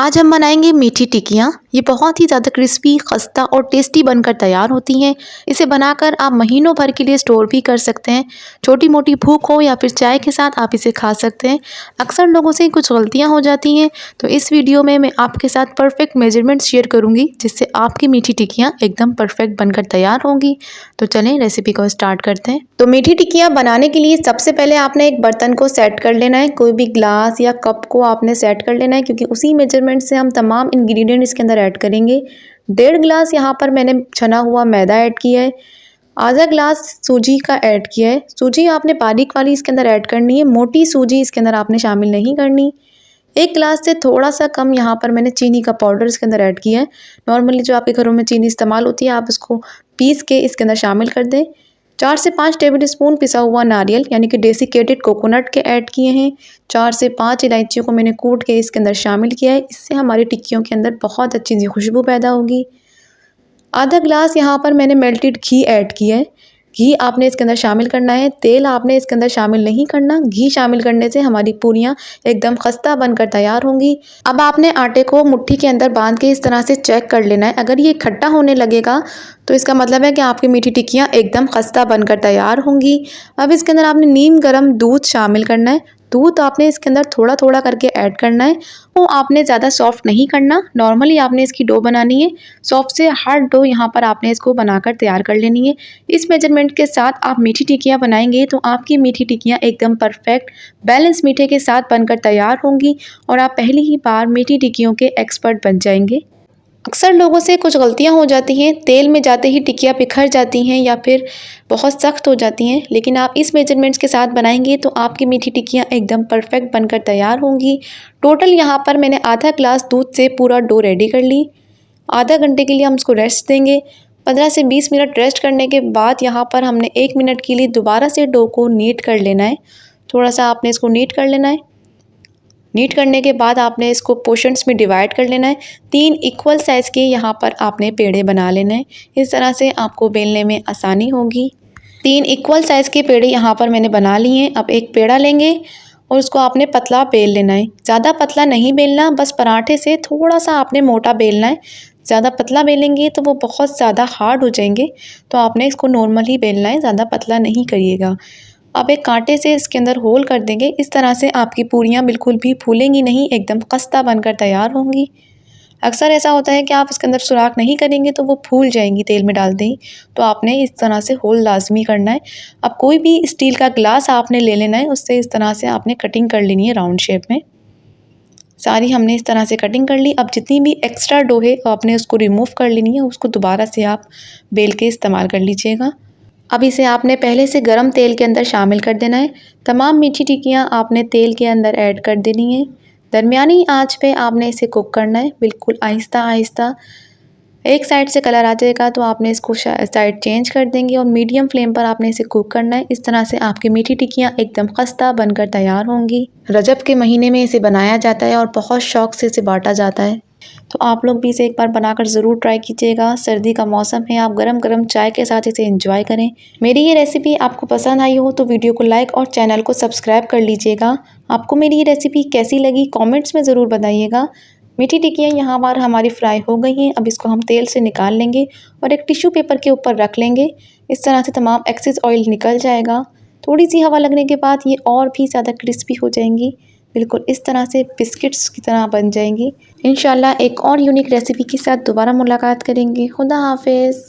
आज हम बनाएंगे मीठी टिक्कियाँ। ये बहुत ही ज़्यादा क्रिस्पी, खस्ता और टेस्टी बनकर तैयार होती हैं। इसे बनाकर आप महीनों भर के लिए स्टोर भी कर सकते हैं। छोटी मोटी भूख हो या फिर चाय के साथ आप इसे खा सकते हैं। अक्सर लोगों से कुछ गलतियाँ हो जाती हैं, तो इस वीडियो में मैं आपके साथ परफेक्ट मेजरमेंट शेयर करूँगी, जिससे आपकी मीठी टिक्कियाँ एकदम परफेक्ट बनकर तैयार होंगी। तो चलें रेसिपी को स्टार्ट करते हैं। तो मीठी टिक्कियाँ बनाने के लिए सबसे पहले आपने एक बर्तन को सेट कर लेना है। कोई भी ग्लास या कप को आपने सेट कर लेना है, क्योंकि उसी मेजरमेंट से हम तमाम इंग्रेडिएंट इसके अंदर ऐड करेंगे। 1.5 गिलास यहाँ पर मैंने छना हुआ मैदा ऐड किया है। आधा ग्लास सूजी का ऐड किया है। सूजी आपने बारीक वाली इसके अंदर ऐड करनी है, मोटी सूजी इसके अंदर आपने शामिल नहीं करनी। 1 गिलास से थोड़ा सा कम यहाँ पर मैंने चीनी का पाउडर इसके अंदर ऐड किया है। नॉर्मली जो आपके घरों में चीनी इस्तेमाल होती है, आप उसको पीस के इसके अंदर शामिल कर दें। 4 से 5 टेबल स्पून पिसा हुआ नारियल यानी कि डेसिकेटेड कोकोनट के ऐड किए हैं। 4 से 5 इलायचियों को मैंने कूट के इसके अंदर शामिल किया है। इससे हमारी टिक्कियों के अंदर बहुत अच्छी सी खुशबू पैदा होगी। आधा ग्लास यहाँ पर मैंने मेल्टेड घी ऐड किया है। घी आपने इसके अंदर शामिल करना है, तेल आपने इसके अंदर शामिल नहीं करना। घी शामिल करने से हमारी पूरियाँ एकदम खस्ता बनकर तैयार होंगी। अब आपने आटे को मुट्ठी के अंदर बांध के इस तरह से चेक कर लेना है। अगर ये खट्टा होने लगेगा तो इसका मतलब है कि आपकी मीठी टिक्कियाँ एकदम खस्ता बनकर तैयार होंगी। अब इसके अंदर आपने नीम गर्म दूध शामिल करना है। दूध आपने इसके अंदर थोड़ा थोड़ा करके ऐड करना है। वो आपने ज़्यादा सॉफ्ट नहीं करना, नॉर्मली आपने इसकी डो बनानी है। सॉफ्ट से हार्ड डो यहाँ पर आपने इसको बनाकर तैयार कर लेनी है। इस मेजरमेंट के साथ आप मीठी टिक्कियाँ बनाएंगे तो आपकी मीठी टिक्कियाँ एकदम परफेक्ट बैलेंस मीठे के साथ बनकर तैयार होंगी और आप पहली ही बार मीठी टिक्कियों के एक्सपर्ट बन जाएंगे। अक्सर लोगों से कुछ गलतियां हो जाती हैं, तेल में जाते ही टिक्कियाँ बिखर जाती हैं या फिर बहुत सख्त हो जाती हैं, लेकिन आप इस मेजरमेंट्स के साथ बनाएंगे तो आपकी मीठी टिक्कियाँ एकदम परफेक्ट बनकर तैयार होंगी। टोटल यहाँ पर मैंने आधा ग्लास दूध से पूरा डो रेडी कर ली। आधा घंटे के लिए हम इसको रेस्ट देंगे। 15 से 20 मिनट रेस्ट करने के बाद यहाँ पर हमने 1 मिनट के लिए दोबारा से डो को नीट कर लेना है। थोड़ा सा आपने इसको नीट कर लेना है। नीट करने के बाद आपने इसको पोर्शंस में डिवाइड कर लेना है। 3 इक्वल साइज़ के यहाँ पर आपने पेड़े बना लेने हैं। इस तरह से आपको बेलने में आसानी होगी। 3 इक्वल साइज़ के पेड़े यहाँ पर मैंने बना लिए हैं। अब एक पेड़ा लेंगे और उसको आपने पतला बेल लेना है। ज़्यादा पतला नहीं बेलना, बस पराठे से थोड़ा सा आपने मोटा बेलना है। ज़्यादा पतला बेलेंगे तो वो बहुत ज़्यादा हार्ड हो जाएंगे, तो आपने इसको नॉर्मल ही बेलना है, ज़्यादा पतला नहीं करिएगा। अब एक कांटे से इसके अंदर होल कर देंगे। इस तरह से आपकी पूरियाँ बिल्कुल भी फूलेंगी नहीं, एकदम खस्ता बनकर तैयार होंगी। अक्सर ऐसा होता है कि आप इसके अंदर सुराख नहीं करेंगे तो वो फूल जाएंगी तेल में डालते ही, तो आपने इस तरह से होल लाजमी करना है। अब कोई भी स्टील का ग्लास आपने ले लेना है, उससे इस तरह से आपने कटिंग कर लेनी है राउंड शेप में। सारी हमने इस तरह से कटिंग कर ली। अब जितनी भी एक्स्ट्रा डो है आपने उसको रिमूव कर लेनी है, उसको दोबारा से आप बेल के इस्तेमाल कर लीजिएगा। अब इसे आपने पहले से गरम तेल के अंदर शामिल कर देना है। तमाम मीठी टिक्कियाँ आपने तेल के अंदर ऐड कर देनी है। दरमियानी आंच पे आपने इसे कुक करना है, बिल्कुल आहिस्ता आहिस्ता। एक साइड से कलर आ जाएगा तो आपने इसको साइड चेंज कर देंगे और मीडियम फ्लेम पर आपने इसे कुक करना है। इस तरह से आपकी मीठी टिक्कियाँ एकदम खस्ता बनकर तैयार होंगी। रजब के महीने में इसे बनाया जाता है और बहुत शौक से इसे बांटा जाता है, तो आप लोग भी इसे एक बार बनाकर ज़रूर ट्राई कीजिएगा। सर्दी का मौसम है, आप गरम गरम चाय के साथ इसे एंजॉय करें। मेरी ये रेसिपी आपको पसंद आई हो तो वीडियो को लाइक और चैनल को सब्सक्राइब कर लीजिएगा। आपको मेरी ये रेसिपी कैसी लगी कमेंट्स में ज़रूर बताइएगा। मीठी टिक्कियाँ यहाँ पर हमारी फ्राई हो गई हैं। अब इसको हम तेल से निकाल लेंगे और एक टिश्यू पेपर के ऊपर रख लेंगे। इस तरह से तमाम एक्सेस ऑयल निकल जाएगा। थोड़ी सी हवा लगने के बाद ये और भी ज़्यादा क्रिस्पी हो जाएंगी, बिल्कुल इस तरह से बिस्किट्स की तरह बन जाएंगी। इंशाल्लाह एक और यूनिक रेसिपी के साथ दोबारा मुलाकात करेंगे। खुदा हाफिज़।